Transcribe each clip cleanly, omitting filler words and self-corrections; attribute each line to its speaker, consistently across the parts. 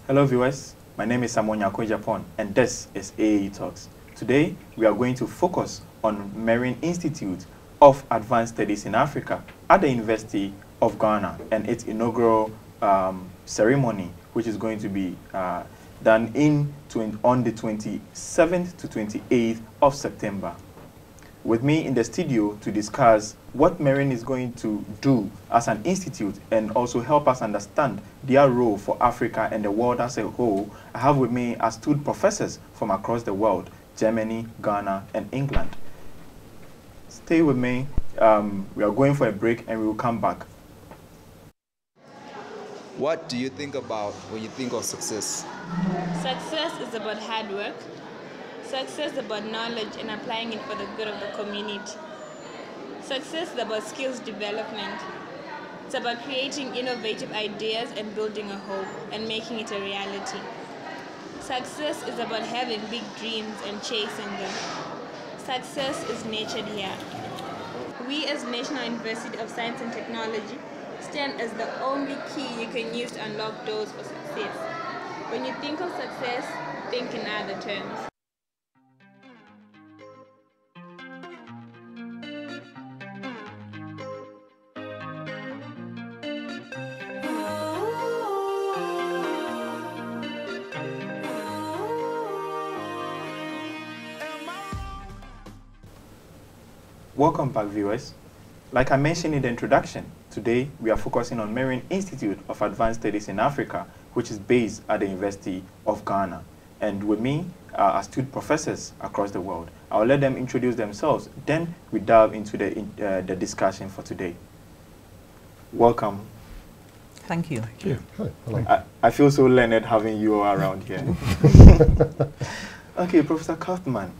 Speaker 1: Hello viewers, my name is Agyapong and this is AAU Talks. Today we are going to focus on Merian Institute of Advanced Studies in Africa at the University of Ghana and its inaugural ceremony, which is going to be done on the 27th to 28th of September. With me in the studio to discuss what Merian is going to do as an institute and also help us understand their role for Africa and the world as a whole, I have with me astute professors from across the world, Germany, Ghana, and England. Stay with me. We are going for a break and we will come back.
Speaker 2: What do you think about when you think of success?
Speaker 3: Success is about hard work. Success is about knowledge and applying it for the good of the community. Success is about skills development. It's about creating innovative ideas and building a hope and making it a reality. Success is about having big dreams and chasing them. Success is nurtured here. We as National University of Science and Technology stand as the only key you can use to unlock doors for success. When you think of success, think in other terms.
Speaker 1: Welcome back, viewers. Like I mentioned in the introduction, today we are focusing on Merian Institute of Advanced Studies in Africa, which is based at the University of Ghana. And with me are astute professors across the world. I'll let them introduce themselves, then we dive into the discussion for today. Welcome.
Speaker 4: Thank you.
Speaker 5: Thank you. Hi. Hello.
Speaker 1: I feel so learned having you all around here. Okay, Professor Kortmann,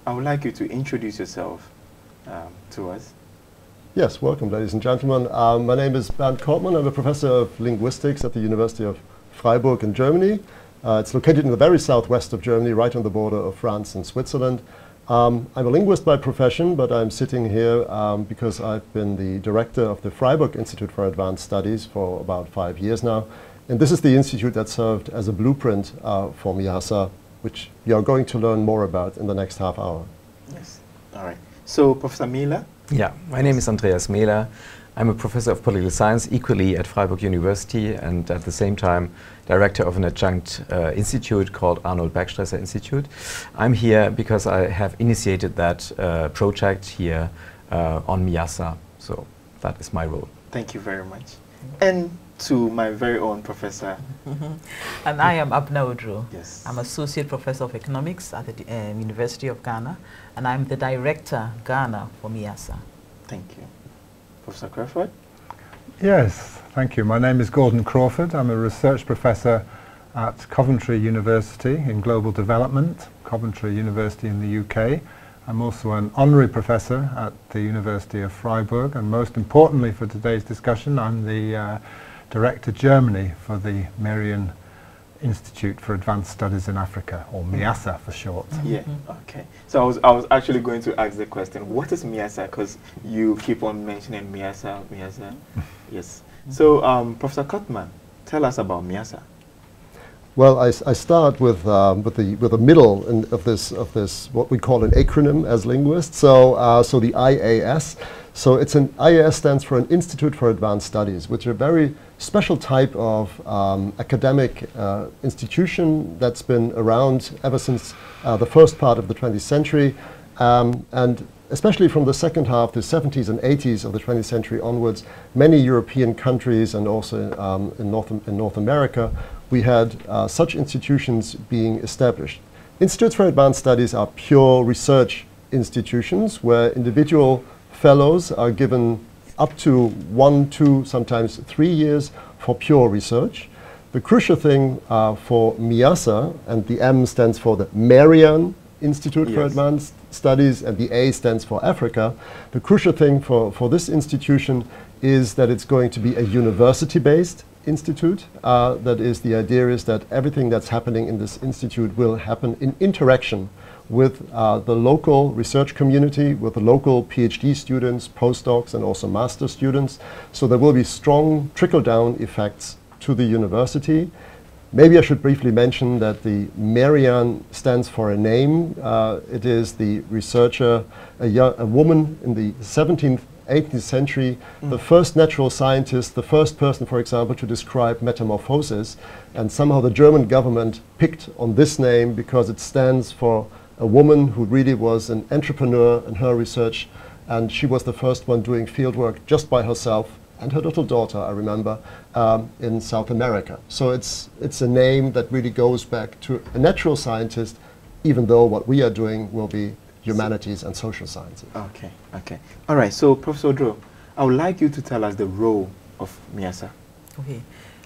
Speaker 1: I would like you to introduce yourself to us.
Speaker 5: Yes, welcome, ladies and gentlemen. My name is Bernd Kortmann. I'm a professor of linguistics at the University of Freiburg in Germany. It's located in the very southwest of Germany, right on the border of France and Switzerland. I'm a linguist by profession, but I'm sitting here because I've been the director of the Freiburg Institute for Advanced Studies for about 5 years now. And this is the institute that served as a blueprint for MIASA, which you are going to learn more about in the next half hour.
Speaker 1: Yes, all right. So, Professor Mehler?
Speaker 6: Yeah, my name is Andreas Mehler. I'm a professor of political science, equally at Freiburg University, and at the same time director of an adjunct institute called Arnold Bergstresser Institute. I'm here because I have initiated that project here on MIASA, so that is my role.
Speaker 1: Thank you very much. And to my very own professor.
Speaker 4: And I am Abena Oduro.
Speaker 1: Yes.
Speaker 4: I'm Associate Professor of Economics at the University of Ghana, and I'm the Director, Ghana, for MIASA.
Speaker 1: Thank you. Professor Crawford?
Speaker 7: Yes, thank you. My name is Gordon Crawford. I'm a research professor at Coventry University in Global Development, Coventry University in the UK. I'm also an honorary professor at the University of Freiburg, and most importantly for today's discussion, I'm the Director Germany for the Merian Institute for Advanced Studies in Africa, or MIASA for short.
Speaker 1: Yeah, okay. So I was actually going to ask the question, what is MIASA? Because you keep on mentioning MIASA. Yes. So, Professor Kortmann, tell us about MIASA.
Speaker 5: Well, I start with the middle of this what we call an acronym as linguists. So so the IAS. So it's an IAS stands for an Institute for Advanced Studies, which is a very special type of academic institution that's been around ever since the first part of the 20th century, and especially from the second half, the 70s and 80s of the 20th century onwards, many European countries and also in North America, we had such institutions being established. Institutes for Advanced Studies are pure research institutions where individual fellows are given up to 1, 2, sometimes 3 years for pure research. The crucial thing for MIASA, and the M stands for the Merian Institute for Advanced Studies, and the A stands for Africa. The crucial thing for this institution is that it's going to be a university-based institute. That is, the idea is that everything that's happening in this institute will happen in interaction with the local research community, with the local PhD students, postdocs, and also master students. So there will be strong trickle-down effects to the university. Maybe I should briefly mention that the Merian stands for a name. It is the researcher, a woman in the 17th, 18th century, the first natural scientist, the first person, for example, to describe metamorphosis. And somehow the German government picked on this name because it stands for a woman who really was an entrepreneur in her research. And she was the first one doing fieldwork just by herself and her little daughter, I remember, in South America. So it's a name that really goes back to a natural scientist, even though what we are doing will be humanities and social sciences.
Speaker 1: Okay, okay. All right, so Professor Oduro, I would like you to tell us the role of MIASA.
Speaker 4: Okay.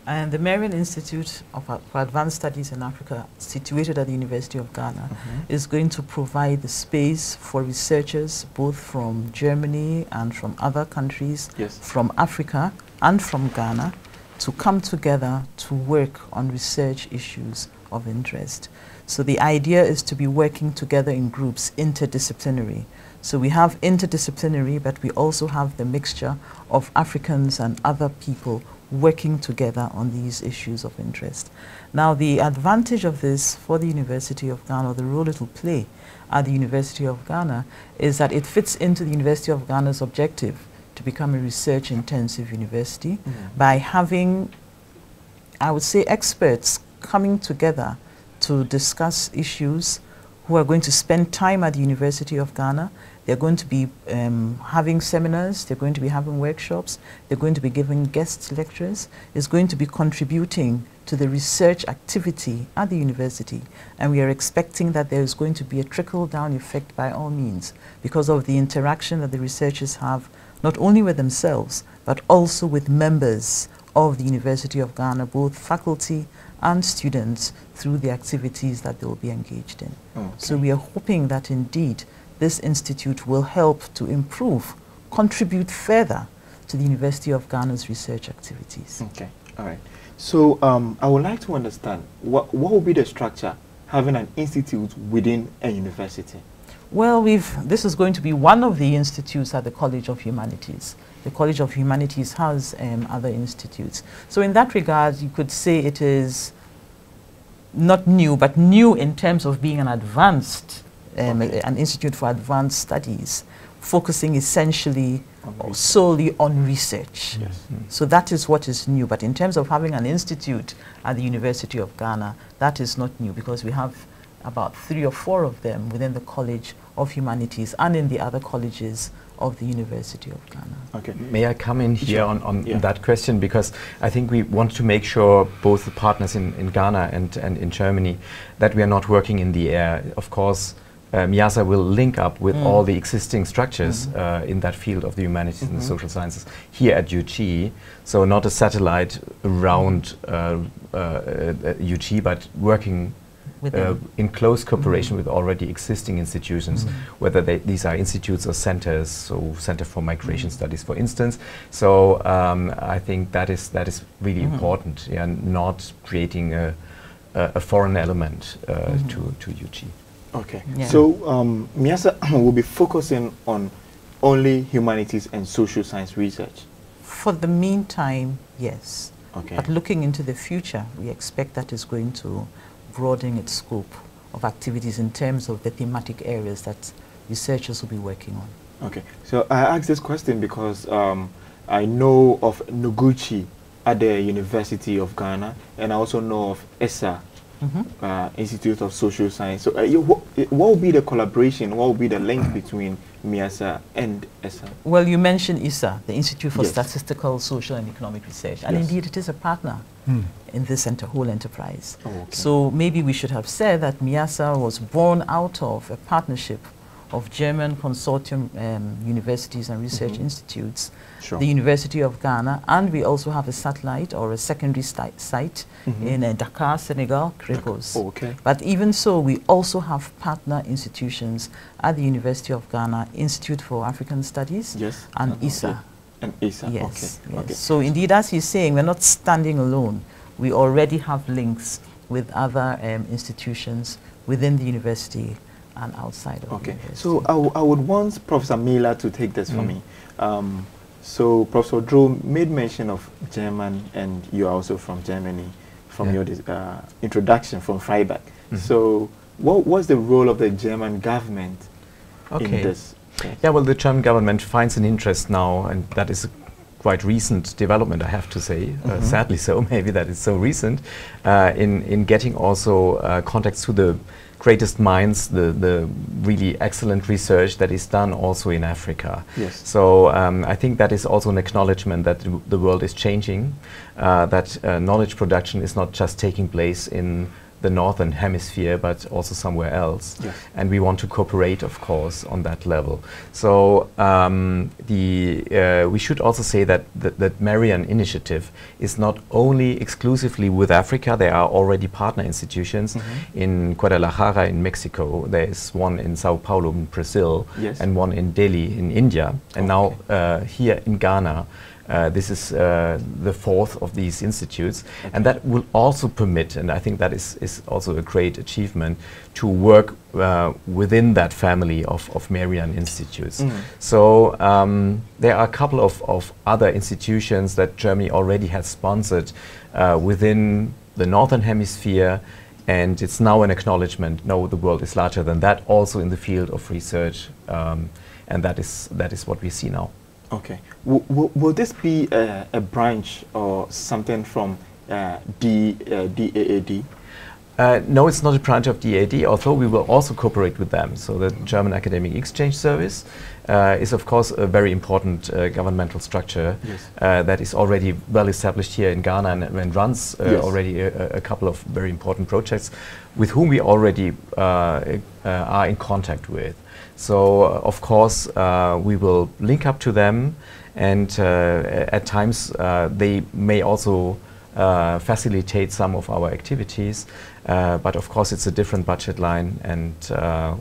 Speaker 4: And the Merian Institute for Advanced Studies in Africa, situated at the University of Ghana, is going to provide the space for researchers both from Germany and from other countries, from Africa and from Ghana, to come together to work on research issues of interest. So the idea is to be working together in groups, interdisciplinary. So we have interdisciplinary, but we also have the mixture of Africans and other people working together on these issues of interest. Now, the advantage of this for the University of Ghana, or the role it will play at the University of Ghana, is that it fits into the University of Ghana's objective to become a research-intensive university by having, I would say, experts coming together to discuss issues, who are going to spend time at the University of Ghana. They're going to be having seminars, they're going to be having workshops, they're going to be giving guest lectures, it's going to be contributing to the research activity at the university. And we are expecting that there is going to be a trickle-down effect by all means, because of the interaction that the researchers have, not only with themselves, but also with members of the University of Ghana, both faculty and students, through the activities that they will be engaged in. Okay. So we are hoping that indeed this institute will help to improve, contribute further to the University of Ghana's research activities.
Speaker 1: Okay, all right. So I would like to understand, what will be the structure having an institute within a university?
Speaker 4: Well, this is going to be one of the institutes at the College of Humanities. The College of Humanities has other institutes. So in that regard, you could say it is not new, but new in terms of being an advanced, an institute for advanced studies, focusing essentially or solely on research. So that is what is new. But in terms of having an institute at the University of Ghana, that is not new, because we have about 3 or 4 of them within the College of Humanities and in the other colleges of the University of Ghana.
Speaker 6: Okay. May I come in here on that question, because I think we want to make sure, both the partners in Ghana and in Germany, that we are not working in the air. Of course, MIASA will link up with all the existing structures in that field of the humanities and the social sciences here at UG. So not a satellite around UG, but working in close cooperation with already existing institutions, whether these are institutes or centers, so Center for Migration Studies, for instance. So I think that is really important, and not creating a foreign element to UG.
Speaker 1: Okay, so MIASA will be focusing on only humanities and social science research?
Speaker 4: For the meantime, yes.
Speaker 1: Okay.
Speaker 4: But looking into the future, we expect that is going to broaden its scope of activities in terms of the thematic areas that researchers will be working on.
Speaker 1: Okay, so I asked this question because I know of Noguchi at the University of Ghana, and I also know of ESA, Institute of Social Science. So what will be the collaboration, what will be the link between MIASA and ESA?
Speaker 4: Well, you mentioned ESA, the Institute for Statistical, Social and Economic Research, and indeed it is a partner in this whole enterprise.
Speaker 1: Oh, okay.
Speaker 4: So maybe we should have said that MIASA was born out of a partnership of German consortium universities and research institutes, the University of Ghana, and we also have a satellite or a secondary site in Dakar, Senegal, Crépos.
Speaker 1: Oh, okay.
Speaker 4: But even so, we also have partner institutions at the University of Ghana, Institute for African Studies, and ESA.
Speaker 1: And ESA,
Speaker 4: yes,
Speaker 1: okay.
Speaker 4: yes.
Speaker 1: Okay.
Speaker 4: So indeed, as he's saying, we're not standing alone. We already have links with other institutions within the university and outside of the university.
Speaker 1: So I would want Professor Mehler to take this for me. So Professor Oduro made mention of German, and you are also from Germany. from your introduction from Freiburg. So what was the role of the German government in this?
Speaker 6: Yeah, well, the German government finds an interest now, and that is a quite recent development, I have to say, sadly so, maybe that is so recent, in getting also contacts to the greatest minds, the really excellent research that is done also in Africa.
Speaker 1: Yes.
Speaker 6: So I think that is also an acknowledgement that the world is changing, that knowledge production is not just taking place in the northern hemisphere, but also somewhere else.
Speaker 1: Yes.
Speaker 6: And we want to cooperate, of course, on that level. So we should also say that the Merian initiative is not only exclusively with Africa. There are already partner institutions in Guadalajara in Mexico. There is one in Sao Paulo in Brazil,
Speaker 1: yes,
Speaker 6: and one in Delhi in India. And now here in Ghana, this is the fourth of these institutes, and that will also permit, and I think that is also a great achievement, to work within that family of Merian institutes. So there are a couple of other institutions that Germany already has sponsored within the northern hemisphere, and it's now an acknowledgement, no, the world is larger than that, also in the field of research, and that is what we see now.
Speaker 1: Okay. Will this be a branch or something from DAAD?
Speaker 6: No, it's not a branch of DAAD, although we will also cooperate with them. So the German Academic Exchange Service is, of course, a very important governmental structure, yes, that is already well established here in Ghana and runs yes, already a couple of very important projects with whom we already are in contact with. So, of course, we will link up to them, and at times they may also facilitate some of our activities. But of course, it's a different budget line, and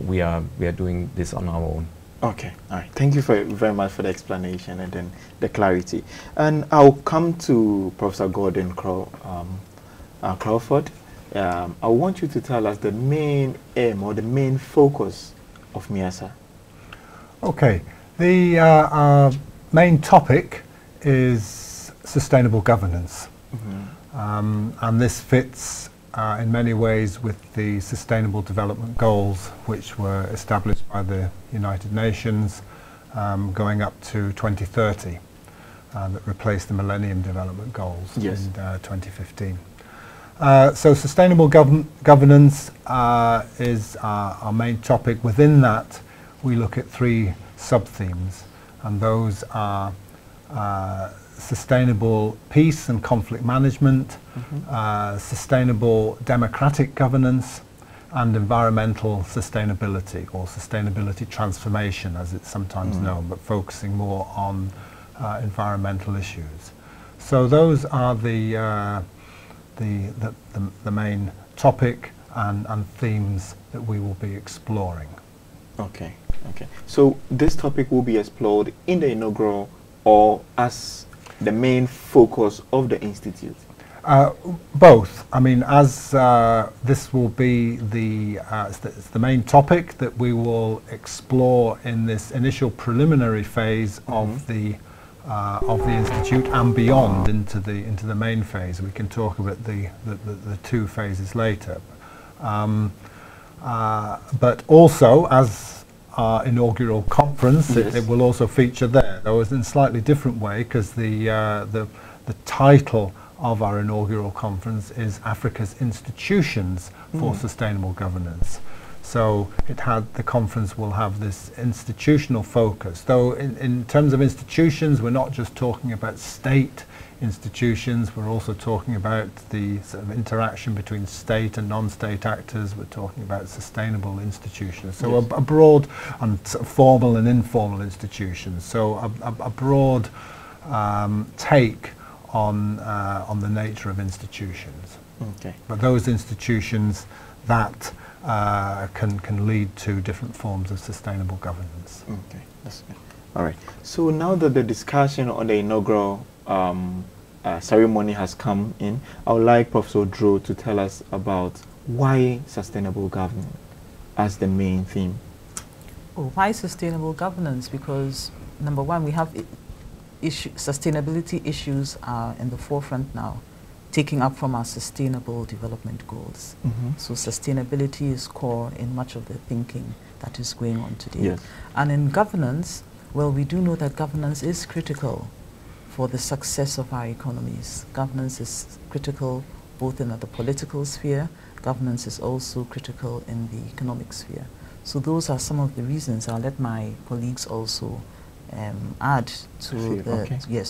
Speaker 6: we are doing this on our own.
Speaker 1: Okay, all right. Thank you very much for the explanation and then the clarity. And I'll come to Professor Gordon Crawford. I want you to tell us the main aim or the main focus of MIASA.
Speaker 7: Okay, the our main topic is sustainable governance, and this fits in many ways with the Sustainable Development Goals, which were established by the United Nations going up to 2030, that replaced the Millennium Development Goals, yes, in 2015. So sustainable governance is our main topic. Within that, we look at three sub-themes, and those are sustainable peace and conflict management, sustainable democratic governance, and environmental sustainability, or sustainability transformation as it's sometimes known, but focusing more on environmental issues. So those are the main topic and themes that we will be exploring.
Speaker 1: Okay, okay. So this topic will be explored in the inaugural or as the main focus of the Institute?
Speaker 7: Both. I mean, as this will be it's the main topic that we will explore in this initial preliminary phase of the Institute and beyond into the main phase. We can talk about the two phases later. But also, as our inaugural conference, yes, it will also feature there, though in a slightly different way, because the title of our inaugural conference is Africa's Institutions for Sustainable Governance. So the conference will have this institutional focus. Though in terms of institutions, we're not just talking about state institutions, we're also talking about the sort of interaction between state and non-state actors. We're talking about sustainable institutions. So yes, a broad and sort of formal and informal institutions. So a broad take on the nature of institutions.
Speaker 1: Okay.
Speaker 7: But those institutions that can lead to different forms of sustainable governance.
Speaker 1: Okay, that's good. All right. So now that the discussion on the inaugural ceremony has come in, I would like Professor Oduro to tell us about why sustainable governance as the main theme.
Speaker 4: Oh, why sustainable governance? Because number one, we have sustainability issues are in the forefront now. taking up from our sustainable development goals. So sustainability is core in much of the thinking that is going on today.
Speaker 1: Yes.
Speaker 4: And in governance, well, we do know that governance is critical for the success of our economies. Governance is critical both in the political sphere. Governance is also critical in the economic sphere. So those are some of the reasons. I'll let my colleagues also add to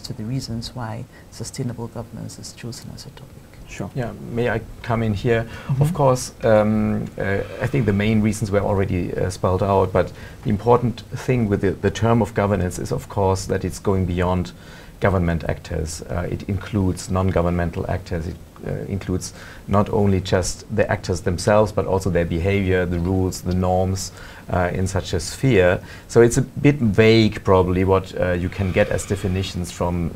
Speaker 4: to the reasons why sustainable governance is chosen as a topic.
Speaker 1: Sure.
Speaker 6: Yeah, may I come in here? Of course, I think the main reasons were already spelled out, but the important thing with the term of governance is, of course, that it's going beyond government actors. It includes non-governmental actors. It includes not only just the actors themselves, but also their behavior, the rules, the norms in such a sphere. So it's a bit vague, probably, what you can get as definitions from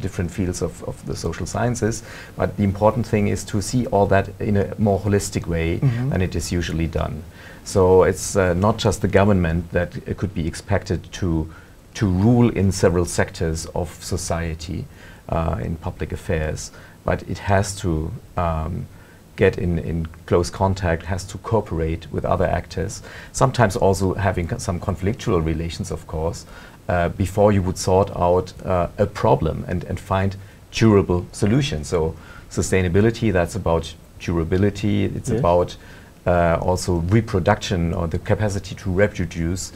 Speaker 6: different fields of the social sciences. But the important thing is to see all that in a more holistic way than it is usually done. So it's not just the government that could be expected to rule in several sectors of society in public affairs, but it has to get in close contact, has to cooperate with other actors, sometimes also having some conflictual relations, of course, before you would sort out a problem and find durable solutions. So sustainability, that's about durability, it's about also reproduction, or the capacity to reproduce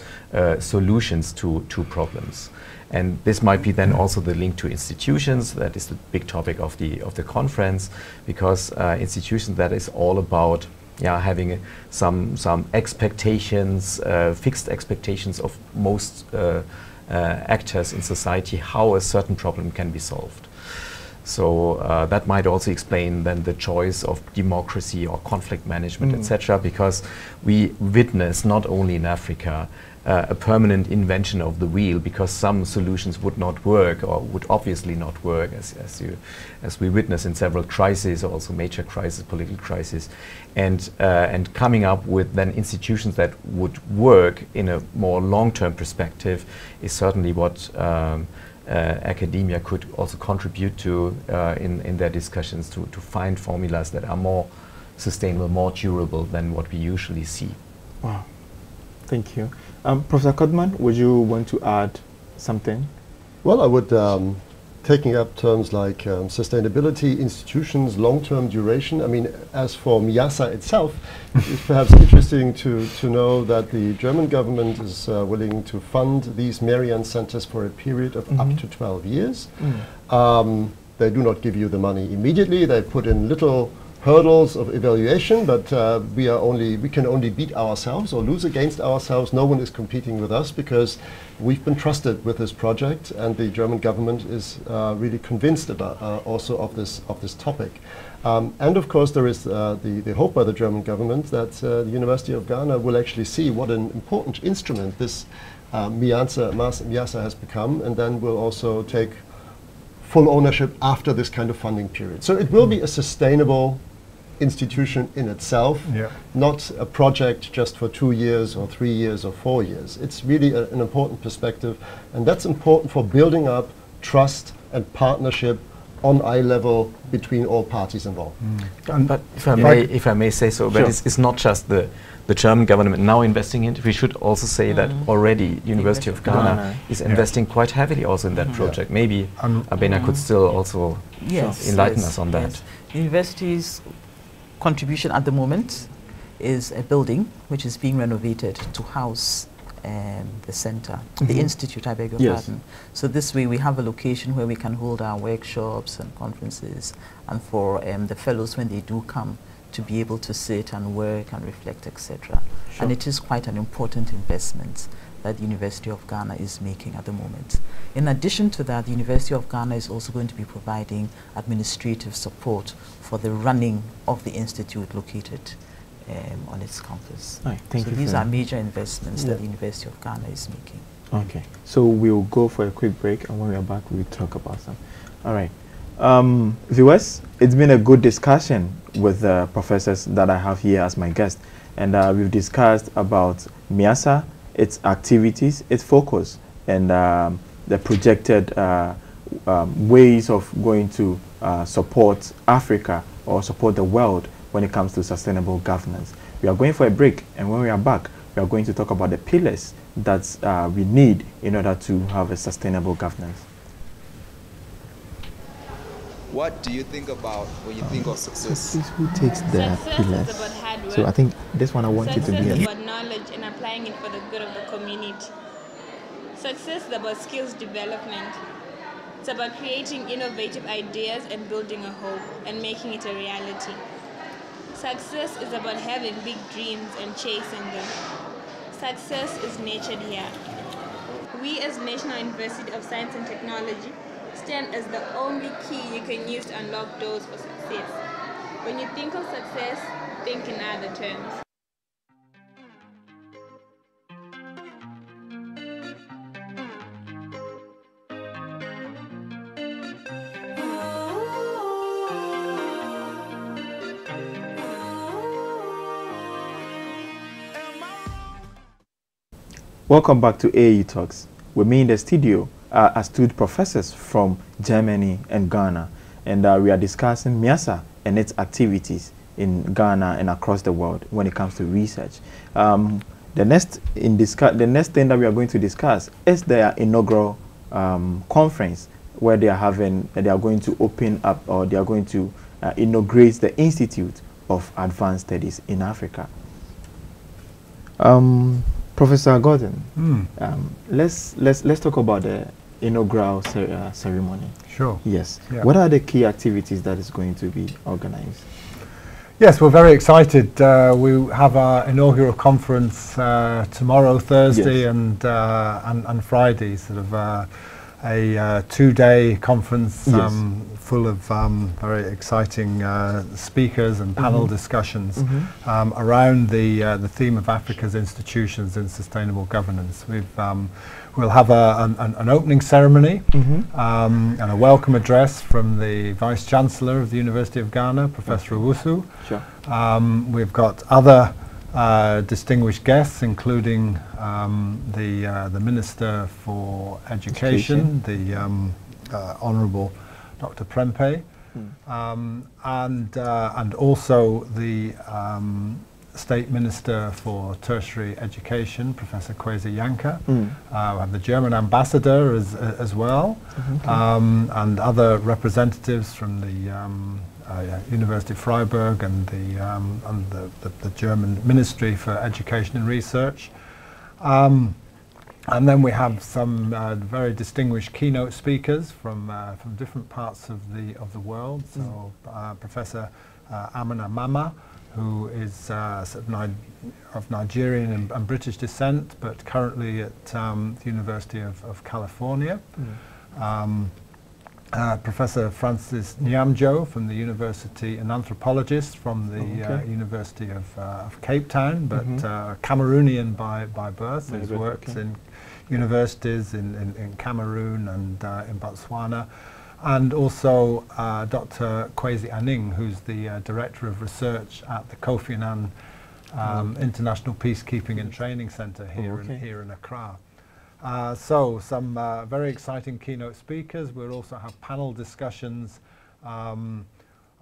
Speaker 6: solutions to problems. And this might be then also the link to institutions. That is the big topic of the conference, because institutions, that is all about having some expectations, fixed expectations of most actors in society, how a certain problem can be solved. So that might also explain then the choice of democracy or conflict management, etc., because we witness, not only in Africa, a permanent invention of the wheel, because some solutions would not work, or would obviously not work, as we witness in several crises, also major crises, political crises, and coming up with then institutions that would work in a more long-term perspective is certainly what academia could also contribute to in their discussions, to find formulas that are more sustainable, more durable than what we usually see.
Speaker 1: Wow, thank you. Professor Kortmann, would you want to add something?
Speaker 5: Well, I would, taking up terms like sustainability, institutions, long-term duration. I mean, as for MIASA itself, it's perhaps interesting to know that the German government is willing to fund these Merian centers for a period of up to 12 years. They do not give you the money immediately. They put in little hurdles of evaluation, but we can only beat ourselves or lose against ourselves. No one is competing with us, because we've been trusted with this project, and the German government is really convinced about also of this topic. And of course, there is the hope by the German government that the University of Ghana will actually see what an important instrument this MIASA has become, and then will also take full ownership after this kind of funding period. So it will be a sustainable institution in itself, not a project just for 2 years or 3 years or 4 years. It's really an important perspective, and that's important for building up trust and partnership on eye level between all parties involved.
Speaker 6: But if I may say so, but it's not just the German government now investing in it. We should also say that already University of Ghana is investing quite heavily also in that project. Maybe Abena could still also enlighten us on that.
Speaker 4: The university's contribution at the moment is a building which is being renovated to house the center, the institute, I beg your pardon. So this way we have a location where we can hold our workshops and conferences, and for the fellows, when they do come, to be able to sit and work and reflect, etc. And it is quite an important investment that the University of Ghana is making at the moment. In addition to that, the University of Ghana is also going to be providing administrative support for the running of the institute located on its campus.
Speaker 1: Thank you.
Speaker 4: These are major investments that the University of Ghana is making.
Speaker 1: Okay, so we'll go for a quick break, and when we are back, we'll talk about them. All right. Viewers, it's been a good discussion with the professors that I have here as my guest, and we've discussed about MIASA, its activities, its focus, and the projected ways of going to support Africa or support the world when it comes to sustainable governance. We are going for a break, and when we are back, we are going to talk about the pillars that we need in order to have a sustainable governance.
Speaker 2: What do you think about when you think of success?
Speaker 1: Who takes the
Speaker 3: Success
Speaker 1: pillars?
Speaker 3: is about hard work.
Speaker 1: So I think this one I want
Speaker 3: Success
Speaker 1: it to be.
Speaker 3: is about knowledge and applying it for the good of the community. Success is about skills development. It's about creating innovative ideas and building a hope and making it a reality. Success is about having big dreams and chasing them. Success is nurtured here. We as National University of Science and Technology stand as the only key you can use to unlock doors for success. When you think of success, think in other terms.
Speaker 1: Welcome back to AAU Talks. With me in the studio are astute professors from Germany and Ghana, and we are discussing MIASA and its activities in Ghana and across the world when it comes to research. The next thing that we are going to discuss is their inaugural conference, where they are going to open up, or they are going to inaugurate the Institute of Advanced Studies in Africa. Professor Gordon, let's talk about the inaugural ceremony.
Speaker 7: Sure.
Speaker 1: Yes.
Speaker 7: Yeah.
Speaker 1: What are the key activities that is going to be organized?
Speaker 7: Yes, we're very excited. We have our inaugural conference tomorrow, Thursday,
Speaker 1: Yes.
Speaker 7: and Friday. Sort of a 2-day conference
Speaker 1: Yes.
Speaker 7: full of very exciting speakers and panel discussions around the theme of Africa's institutions in sustainable governance. We'll have an opening ceremony and a welcome address from the Vice Chancellor of the University of Ghana, Professor Owusu.
Speaker 1: Sure.
Speaker 7: We've got other distinguished guests, including the Minister for Education, the Honourable Dr. Prempeh, and also the State Minister for Tertiary Education, Professor Kwesi Yanka. We have the German Ambassador as well, and other representatives from the University of Freiburg and the German Ministry for Education and Research. And then we have some very distinguished keynote speakers from different parts of the world. So Professor Abena Mama, who is of Nigerian and British descent, but currently at the University of California. Professor Francis Nyamjo from the university, an anthropologist from the University of Cape Town, but Cameroonian by birth. He's worked in universities in Cameroon and in Botswana. And also Dr. Kwesi Aning, who's the Director of Research at the Kofi Annan International Peacekeeping and Training Center here in Accra. So some very exciting keynote speakers. We'll also have panel discussions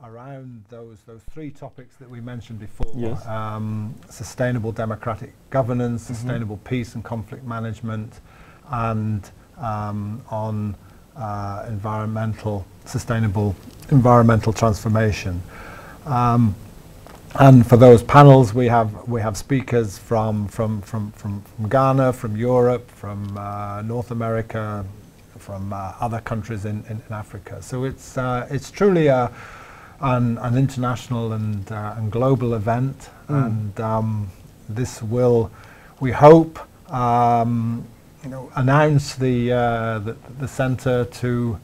Speaker 7: around those 3 topics that we mentioned before.
Speaker 1: Yes.
Speaker 7: Sustainable democratic governance, sustainable peace and conflict management, and on sustainable environmental transformation. And for those panels, we have speakers from Ghana, from Europe, from North America, from other countries in Africa. So it's truly an international and global event, and this will, we hope, announce the centre to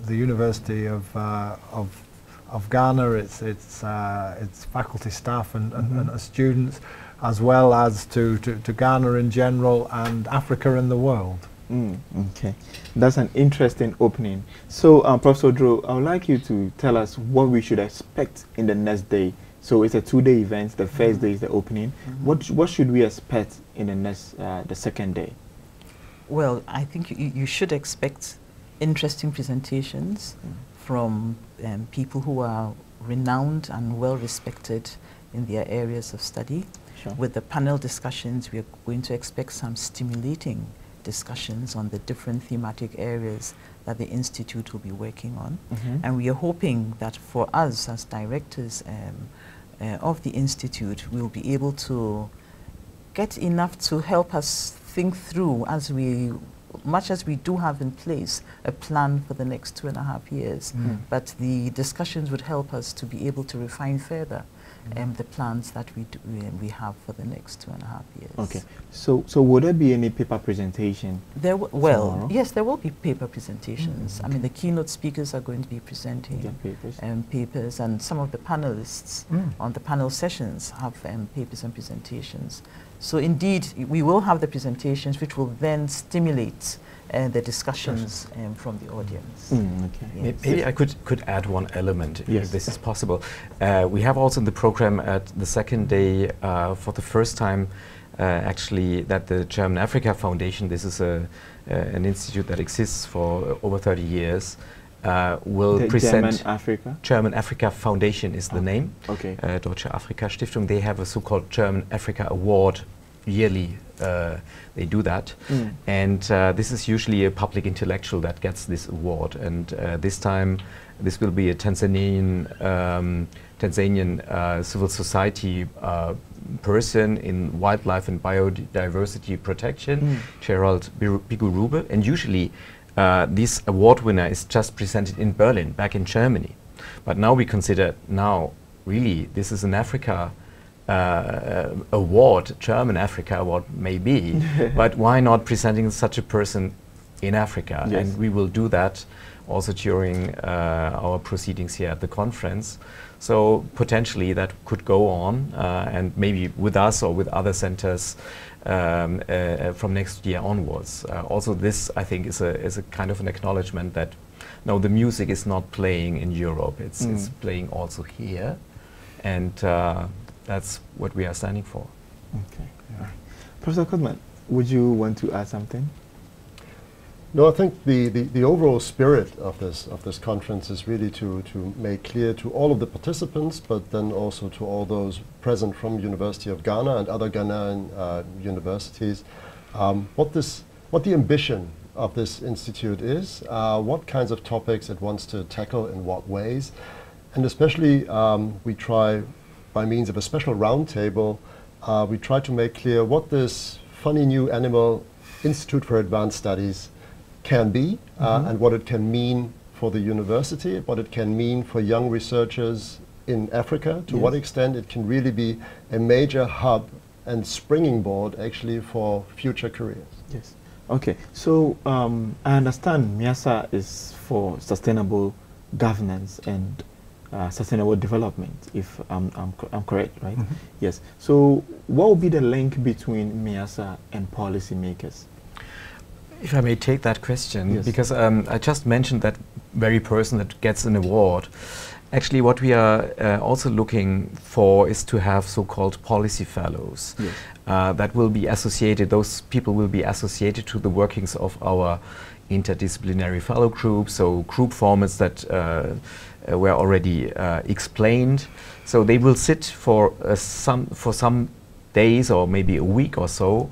Speaker 7: the University of Ghana, its faculty, staff, and students, as well as to Ghana in general and Africa in the world.
Speaker 1: Okay, that's an interesting opening. So, Professor Oduro, I would like you to tell us what we should expect in the next day. So it's a 2-day event. The first day is the opening. What should we expect in the second day?
Speaker 4: Well, I think you should expect interesting presentations from people who are renowned and well respected in their areas of study.
Speaker 1: Sure.
Speaker 4: With the panel discussions, we are going to expect some stimulating discussions on the different thematic areas that the Institute will be working on. And we are hoping that for us as directors of the Institute, we'll be able to get enough to help us think through, as much as we do have in place a plan for the next 2.5 years, but the discussions would help us to be able to refine further the plans that we have for the next 2.5 years.
Speaker 1: Okay, so would there be any paper presentation?
Speaker 4: Well,
Speaker 1: tomorrow?
Speaker 4: yes, there will be paper presentations. I mean, the keynote speakers are going to be presenting papers, and some of the panelists on the panel sessions have papers and presentations. So indeed, we will have the presentations, which will then stimulate the discussions from the audience.
Speaker 1: Okay.
Speaker 4: Yes.
Speaker 6: Maybe I could add one element,
Speaker 1: Yes.
Speaker 6: if this is possible. We have also in the program at the second day, for the first time, actually, that the German Africa Foundation, this is an institute that exists for over 30 years, will
Speaker 1: The
Speaker 6: present...
Speaker 1: German Africa?
Speaker 6: German Africa Foundation is the name.
Speaker 1: Okay.
Speaker 6: Deutsche Afrika Stiftung. They have a so-called German Africa Award yearly. They do that. And this is usually a public intellectual that gets this award. And this time, this will be a Tanzanian civil society person in wildlife and biodiversity protection, Gerald Bigurube. And usually, this award winner is just presented in Berlin, back in Germany. But now we consider, really, this is an Africa award, German Africa award maybe, but why not presenting such a person in Africa?
Speaker 1: Yes.
Speaker 6: And we will do that also during our proceedings here at the conference. So potentially that could go on, and maybe with us or with other centers from next year onwards. Also this, I think, is a kind of an acknowledgement that no, the music is not playing in Europe, it's playing also here, and that's what we are standing for.
Speaker 1: Okay. Yeah. Professor Kortmann, would you want to add something?
Speaker 5: No, I think the overall spirit of this conference is really to make clear to all of the participants, but then also to all those present from University of Ghana and other Ghanaian universities, what the ambition of this institute is, what kinds of topics it wants to tackle in what ways, and especially we try, by means of a special roundtable, we try to make clear what this funny new animal Institute for Advanced Studies can be, and what it can mean for the university, what it can mean for young researchers in Africa, to what extent it can really be a major hub and springing board actually for future careers.
Speaker 1: Yes. Okay, so I understand MIASA is for sustainable governance and sustainable development, if I'm correct, right? Yes. So what would be the link between MIASA and policymakers?
Speaker 6: If I may take that question, because I just mentioned that very person that gets an award. Actually, what we are also looking for is to have so-called policy fellows that will be associated, those people will be associated to the workings of our interdisciplinary fellow groups, so group formats that were already explained. So they will sit for some days or maybe a week or so,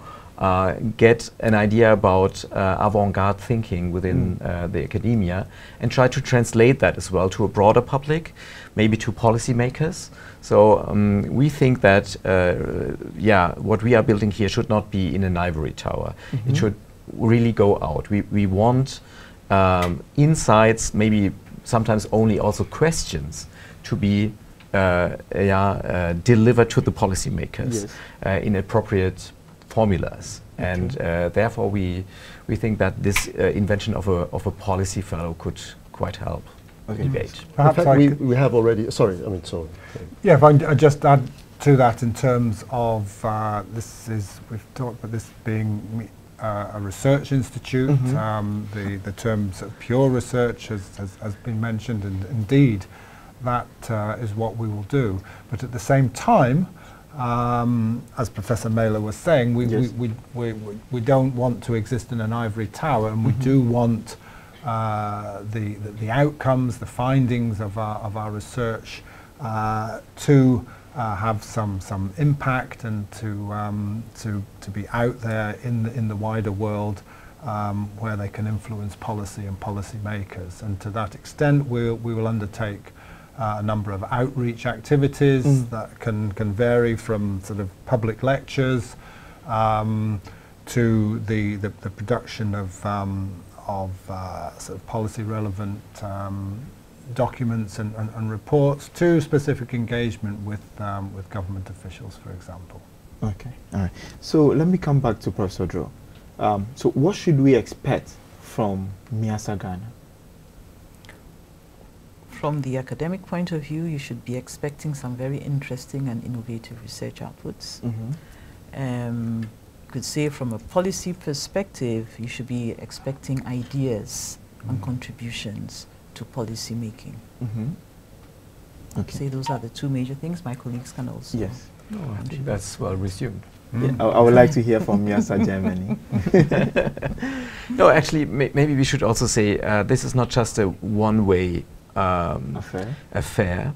Speaker 6: get an idea about avant-garde thinking within the academia and try to translate that as well to a broader public, maybe to policymakers. So we think that what we are building here should not be in an ivory tower. It should really go out. We want insights, maybe sometimes only also questions, to be delivered to the policymakers in appropriate formulas, and therefore we think that this invention of a policy fellow could quite help the debate.
Speaker 5: Perhaps we have already. Sorry, I mean sorry.
Speaker 7: Yeah, if I just add to that in terms of we've talked about this being a research institute. The terms of pure research has been mentioned, and indeed that is what we will do. But at the same time, as Professor Mehler was saying, we don't want to exist in an ivory tower, and we do want the outcomes, the findings of our research to have some impact and to be out there in the wider world where they can influence policy and policy makers. And to that extent, we will undertake a number of outreach activities that can vary from sort of public lectures to the production of sort of policy relevant documents and reports, to specific engagement with government officials, for example.
Speaker 1: Okay, all right. So let me come back to Professor Oduro. So what should we expect from MIASA Ghana?
Speaker 4: From the academic point of view, you should be expecting some very interesting and innovative research outputs. Could say from a policy perspective, you should be expecting ideas and contributions to policy making. Okay. Say those are the two major things. My colleagues can also.
Speaker 1: Yes.
Speaker 6: I think that's well resumed.
Speaker 1: Yeah, I would like to hear from MIASA Germany.
Speaker 6: No, actually, maybe we should also say this is not just a one-way affair.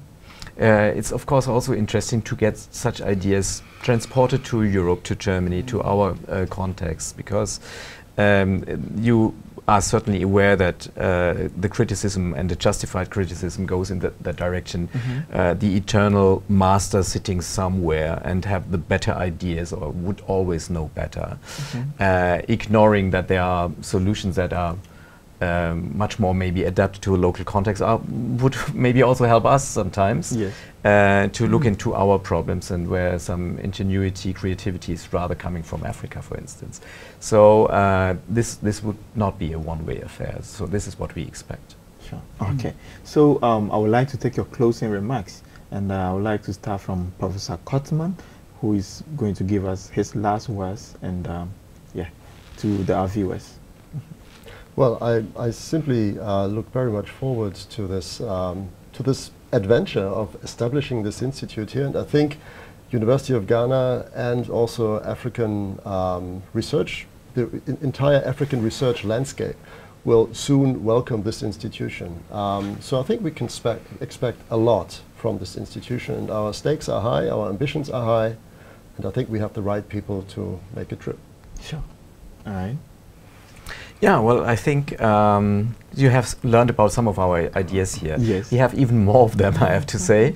Speaker 6: It's of course also interesting to get such ideas transported to Europe, to Germany, to our context, because you are certainly aware that the criticism and the justified criticism goes in that direction. The eternal master sitting somewhere and have the better ideas or would always know better, ignoring that there are solutions that are much more maybe adapted to a local context, would maybe also help us sometimes to look into our problems, and where some ingenuity, creativity is rather coming from Africa, for instance. So this would not be a one-way affair. So this is what we expect.
Speaker 1: Sure. Okay. So I would like to take your closing remarks, and I would like to start from Professor Kortmann, who is going to give us his last words, and to our viewers.
Speaker 5: Well, I simply look very much forward to this adventure of establishing this institute here, and I think University of Ghana and also African research, the entire African research landscape will soon welcome this institution. So I think we can expect a lot from this institution, and our stakes are high, our ambitions are high, and I think we have the right people to make a trip.
Speaker 1: Sure. All right.
Speaker 6: Yeah, well, I think you have learned about some of our ideas here.
Speaker 1: Yes.
Speaker 6: We have even more of them, I have to say.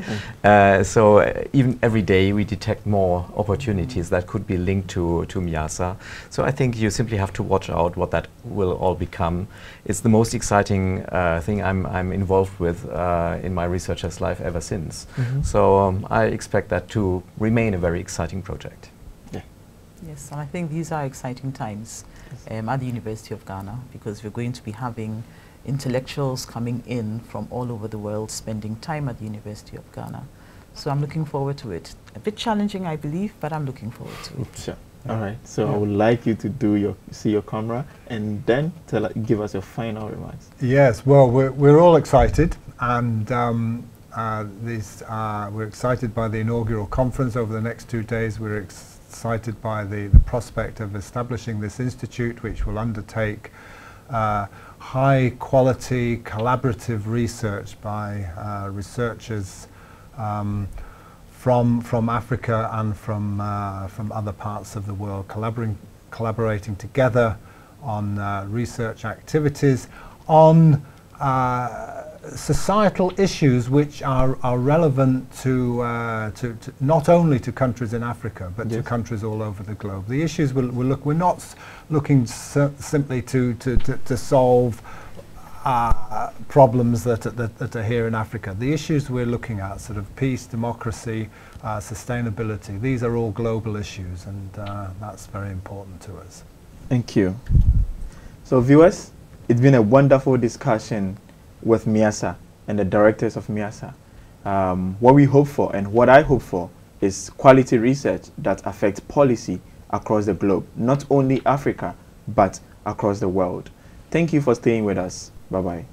Speaker 6: So even every day we detect more opportunities that could be linked to MIASA. So I think you simply have to watch out what that will all become. It's the most exciting thing I'm involved with in my researcher's life ever since. So I expect that to remain a very exciting project.
Speaker 4: Yes, and I think these are exciting times at the University of Ghana, because we're going to be having intellectuals coming in from all over the world spending time at the University of Ghana. So I'm looking forward to it. A bit challenging, I believe, but I'm looking forward to it.
Speaker 1: Sure. All right. So I would like you to see your camera and then give us your final remarks. Yes.
Speaker 7: Well, we're all excited, and we're excited by the inaugural conference over the next 2 days. We're excited by the prospect of establishing this institute, which will undertake high quality collaborative research by researchers from Africa and from other parts of the world, collaborating together on research activities on societal issues which are relevant to not only to countries in Africa, but to countries all over the globe. The issues we're not looking simply to solve problems that are here in Africa. The issues we're looking at, sort of peace, democracy, sustainability, these are all global issues, and that's very important to us.
Speaker 1: Thank you. So viewers, it's been a wonderful discussion with MIASA and the directors of MIASA. What we hope for, and what I hope for, is quality research that affects policy across the globe, not only Africa, but across the world. Thank you for staying with us. Bye-bye.